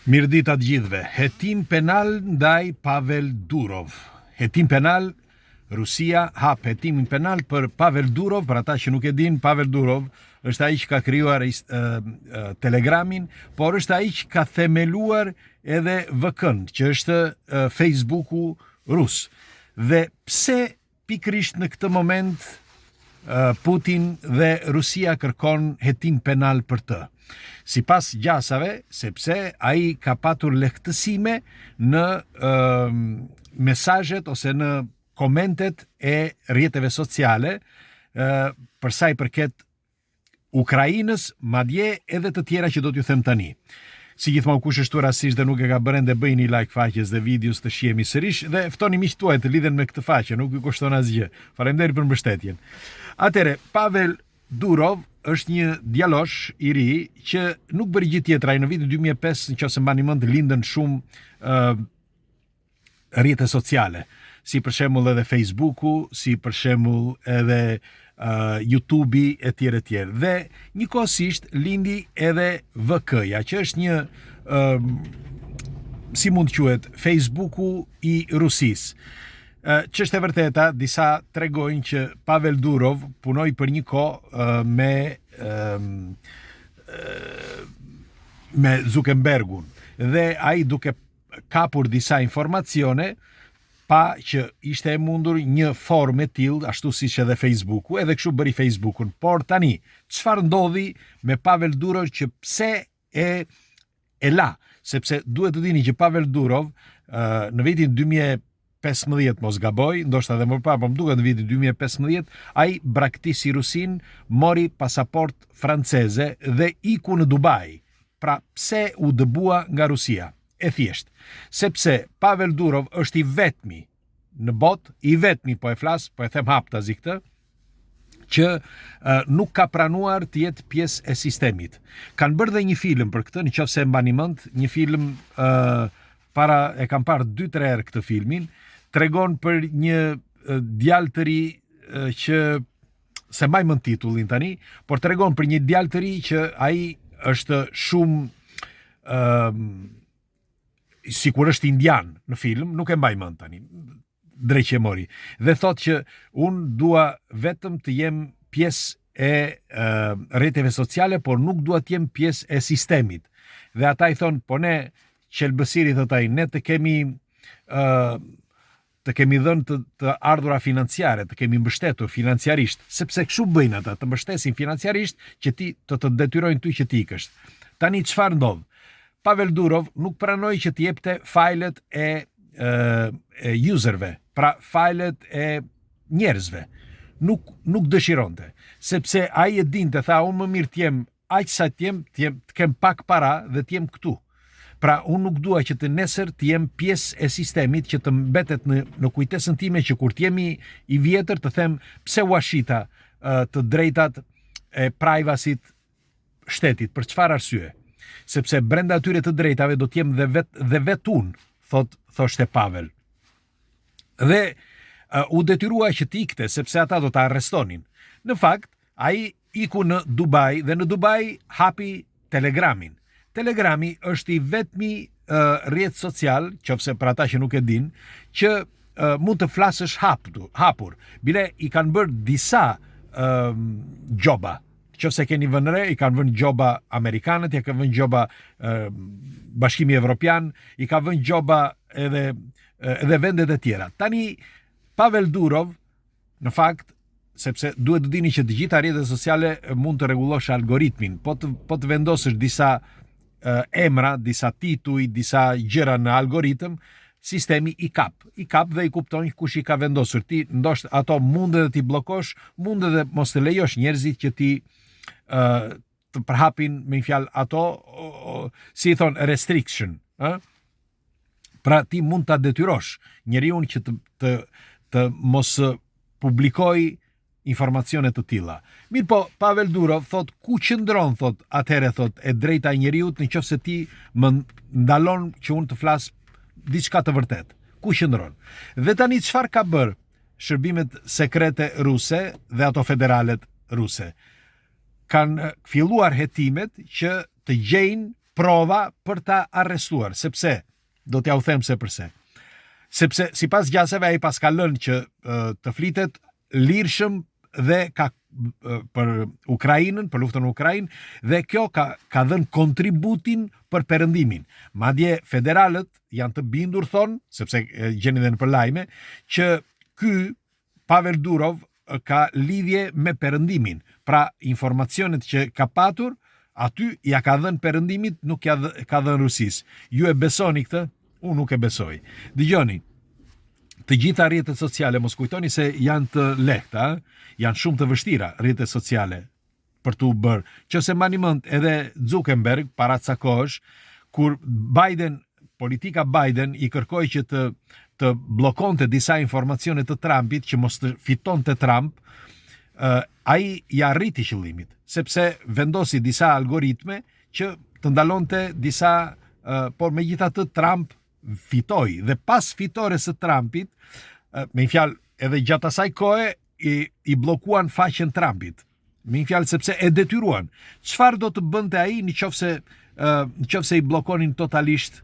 Mirdita të gjithëve. Hetim penal ndaj Pavel Durov. Hetim penal, Rusia hap hetimin penal për Pavel Durov. Për ata që nuk e din, Pavel Durov është ai që ka krijuar Telegramin, por është ai që ka themeluar edhe VK-n, që është Facebooku rus. Dhe pse pikrisht në këtë moment Putin dhe Rusia kërkon hetim penal për të? Sipas gjasave, sepse ai ka patur lehtësime në mesazhet ose në komentet e rrjeteve sociale për sa i përket Ukrainës, madje edhe të tjera që do t'ju them tani. Si gjithmonë, kush është rastisht dhe nuk e ka bërë ende, bëjni like faqes dhe videos të shihemi sërish dhe ftoni miqtë tuaj të lidhen me këtë faqe, nuk ju kushton asgjë. Faleminderit për mbështetjen. Atëre, Pavel Durov është një djalosh i ri që nuk bëri gjë tjetër. Ai në vitin 2005, nëse mbani mend, lindën shumë rrjete sociale, si për shembull edhe Facebooku, si për shembull edhe YouTube-i etj. Dhe njëkohësisht lindi edhe VK-ja, që është një si mund quhet Facebooku i Rusisë. Që është e vërteta, disa tregojnë që Pavel Durov punoi për një kohë me Zuckerbergun dhe ai duke kapur disa informacione pa që ishte e mundur një formë e tillë, ashtu siç edhe Facebooku, edhe kështu bëri Facebookun. Por tani, çfarë ndodhi me Pavel Durov që pse e la? Sepse duhet të dini që Pavel Durov në vitin 2015, mos gaboj, ndoshta edhe më parë, por më duket në vitin 2015, ai braktisi Rusin, mori pasaport franceze dhe iku në Dubai. Pra, pse u dëbua nga Rusia? E thjesht, sepse Pavel Durov është i vetmi në botë, i vetmi, po e them haptazi këtë, që nuk ka pranuar të jetë pjesë e sistemit. Kanë bërë dhe një film për këtë, nëse mbani mend, një film e kam parë 2-3 herë këtë filmin, tregon për një djalë të ri që se mbaj mend titullin tani, por tregon për një djalë të ri që ai është shumë sikur është indian në film, nuk e mbaj mend tani, drejt që mori. Dhe thotë që unë dua vetëm të jem pjesë e rrjeteve sociale, por nuk dua të jem pjesë e sistemit. Dhe ata i thonë, po ne qelbësiri, thotë ai, ne të kemi dhënë të ardhura financiare, të kemi mbështetur financiarisht, sepse kështu bëjnë ata, të mbështesin financiarisht që ti të detyrojnë ty që ti ikësh. Tani çfarë ndodh? Pavel Durov nuk pranoi që të jepte fajlet e userve, pra fajlet e njerëzve. Nuk dëshironte, sepse ai e dinte, tha, unë më mirë të jem aq sa të kem pak para dhe të jem këtu. Pra, unë nuk dua që të nesër të jem pjesë e sistemit, që të mbetet në kujtesën time që kur të jemi i vjetër të them pse u ashita të drejtat e privacy-t shtetit, për çfarë arsye? Sepse brenda atyre të drejtave do të jem dhe vet unë, thoshte Pavel. Dhe u detyrua që të ikte, sepse ata do të arrestonin. Në fakt, ai iku në Dubai dhe në Dubai hapi Telegramin. Telegrami është i vetmi rrjet social, qofse për ata që nuk e din, që mund të flasësh hapur. Bile i kanë bërë disa gjoba. Qofse keni vënë re, i kanë vënë gjoba amerikanët, i kanë vënë gjoba Bashkimi Evropian, i ka vënë gjoba edhe vendet e tjera. Tani, Pavel Durov, në fakt, sepse duhet të dini që të gjitha rrjetet sociale mund të rregullosh algoritmin, po të vendosësh disa emra, disa tituj, disa gjëra në algoritëm, sistemi i kap dhe i kupton kush i ka vendosur. Ti ndoshta ato mund edhe ti bllokosh, mund edhe mos të lejosh njerëzit që ti të përhapin, me një fjalë, ato si i thon restriction, pra ti mund ta detyrosh njeriu që të mos publikoj informacione të tilla. Mirë po, Pavel Durov thot, ku qëndron, thot, atëherë thot, e drejta e njeriut nëse ti më ndalon që unë të flas diçka të vërtet. Ku qëndron? Dhe tani çfarë ka bërë shërbimet sekrete ruse dhe ato federalet ruse? Kanë filluar hetimet që të gjejnë prova për ta arrestuar, sepse do t'ja u them se përse. Sepse sipas gjasave ai pas ka lënë që të flitet lirshëm dhe ka për Ukrainën, për luftën në Ukrainë, dhe kjo ka dhënë kontributin për perëndimin. Madje federalët janë të bindur, thonë, sepse gjeni dhe në për lajme, që ky Pavel Durov ka lidhje me perëndimin. Pra informacionet që ka patur aty ja ka dhënë perëndimit, nuk ka dhënë Rusis. Ju e besoni këtë? Unë nuk e besoj. Dëgjoni, të gjitha rrjetet sociale, mos kujtoni se janë të lehta, janë shumë të vështira rrjetet sociale për t'u bërë. Qëse mani mend edhe Zuckerberg para ca kohësh, kur politika Biden i kërkoi që të bllokonte disa informacione të Trumpit që mos të fitonte Trump, ai i arriti qëllimit, sepse vendosi disa algoritme që të ndalonte disa, por megjithatë Trump fitoi, dhe pas fitores së Trumpit, me një fjalë, edhe gjatë asaj kohe i bllokuan faqen Trumpit. Me një fjalë, sepse e detyruan. Çfarë do të bënte ai nëse i bllokonin totalisht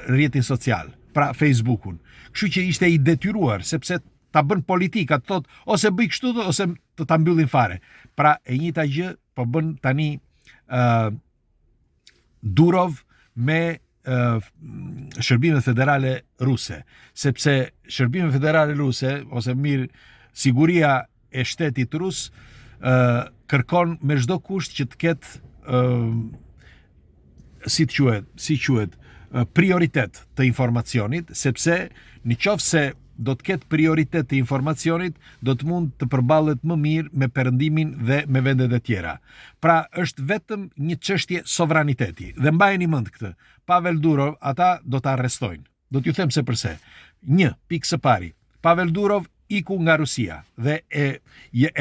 rrjetin social, pra Facebookun. Kështu që ishte i detyruar, sepse ta bën politika, të thotë ose bëj kështu ose të ta mbyllin fare. Pra e njëjta gjë po bën tani Durov me shërbimet federale ruse, sepse shërbimet federale ruse, ose mirë siguria e shtetit rus, kërkon me çdo kusht që të ketë si quhet prioritet të informacionit, sepse nëse do të ketë prioritet të informacionit, do të mund të përballet më mirë me perëndimin dhe me vendet e tjera. Pra është vetëm një çështje sovraniteti. Dhe mbajeni mend këtë. Pavel Durov ata do ta arrestojnë. Do t'ju them se përse. 1, pikë së pari. Pavel Durov iku nga Rusia dhe e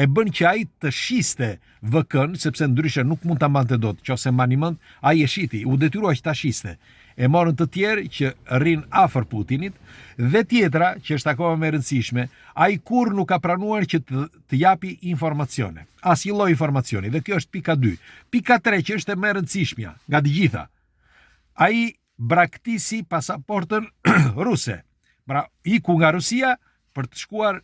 bën që ai të shiste VK-n, sepse ndryshe nuk mund ta mbante dot. Nëse mbani mend, ai e shiti, u detyrua që ta shiste. E morën të tjerë që rrin afër Putinit, dhe tjetra, që është akoma më e rëndësishme, ai kur nuk ka pranuar që të japi informacione. Asnjë lloj informacioni, dhe kjo është pika 2. Pika 3, që është e më e rëndësishmja nga të gjitha. Ai braktisi pasaportën ruse. Pra, iku nga Rusia për të shkuar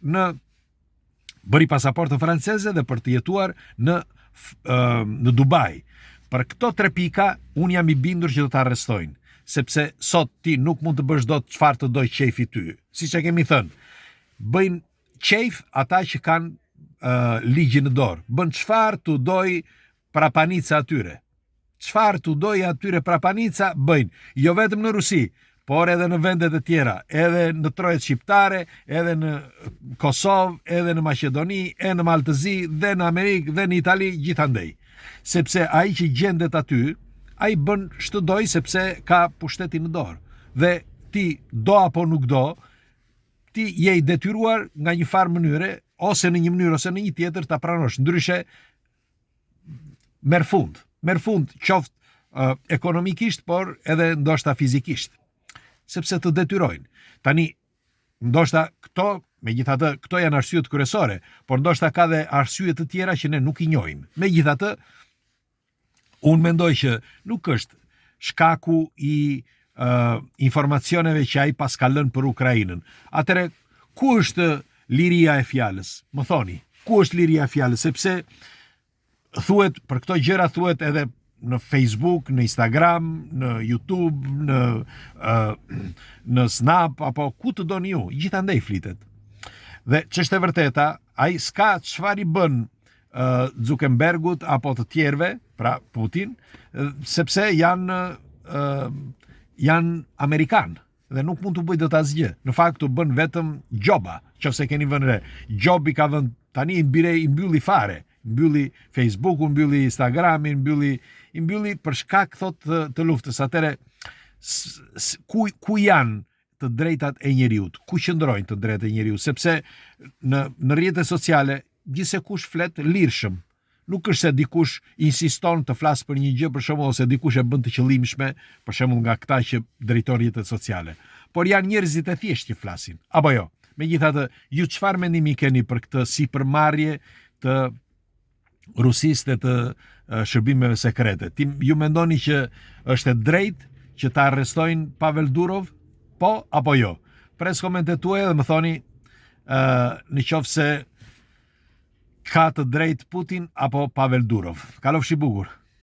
bëri pasaportën franceze dhe për të jetuar në Dubai. Për këto 3 pika, unë jam i bindur që do të arrestojnë, sepse sot ti nuk mund të bësh dot çfarë të doj qefi ty. Siç e kemi thënë, bëjnë qef ata që kanë ligjin në dorë. Bën çfarë të doj prapanica atyre. Çfarë të doj atyre prapanica bëjnë, jo vetëm në Rusi, por edhe në vendet e tjera, edhe në trojet shqiptare, edhe në Kosovë, edhe në Maqedoni, edhe në Maltëzi, dhe në Amerikë, dhe në Itali, gjithandej. Sepse ai që gjendet aty, ai bën ç'të doj sepse ka pushtetin në dorë. Dhe ti do apo nuk do, ti je i detyruar nga një farë mënyre, ose në një mënyrë ose në një tjetër ta pranosh. Ndryshe merr fund qoftë ekonomikisht, por edhe ndoshta fizikisht. Sepse të detyrojnë. Tani, ndoshta megjithatë, këto janë arsyet kryesore, por ndoshta ka dhe arsye të tjera që ne nuk i njohim. Megjithatë, unë mendoj që nuk është shkaku i informacioneve që ai pas ka lënë për Ukrainën. Atëre, ku është liria e fjalës? Më thoni, ku është liria e fjalës? Sepse thuhet, për këto gjëra thuhet edhe në Facebook, në Instagram, në YouTube, në Snap, apo ku të doni ju, gjithandej flitet. Dhe ç'është e vërteta, ai s'ka çfarë i bën Zuckerbergut apo të tjerëve, pra Putin, sepse janë Amerikan dhe nuk mund të bëjë dot asgjë. Në fakt u bën vetëm gjoba, nëse keni vënë re. Gjobi ka vënë tani i mbylli fare. Mbylli Facebookun, mbylli Instagramin, mbylli për shkak të luftës. Atëre, ku janë të drejtat e njeriut? Ku qëndrojnë të drejtat e njeriut? Sepse në rrjetet sociale gjithsekush flet lirshëm. Nuk është se dikush insiston të flas për një gjë, për shembull, ose dikush e bën të qëllimshme, për shembull nga këta që drejtojnë rrjetet sociale. Por janë njerëzit e thjeshtë që flasin. Apo jo? Megjithatë, ju çfarë mendimi keni për këtë sipërmarrje të Rusisë dhe të shërbimeve sekrete. Ju mendoni që është e drejtë që ta arrestojnë Pavel Durov? Po apo jo? Pres komentet tuaja dhe më thoni në qoftë se ka të drejtë Putin apo Pavel Durov. Kalofshi bukur.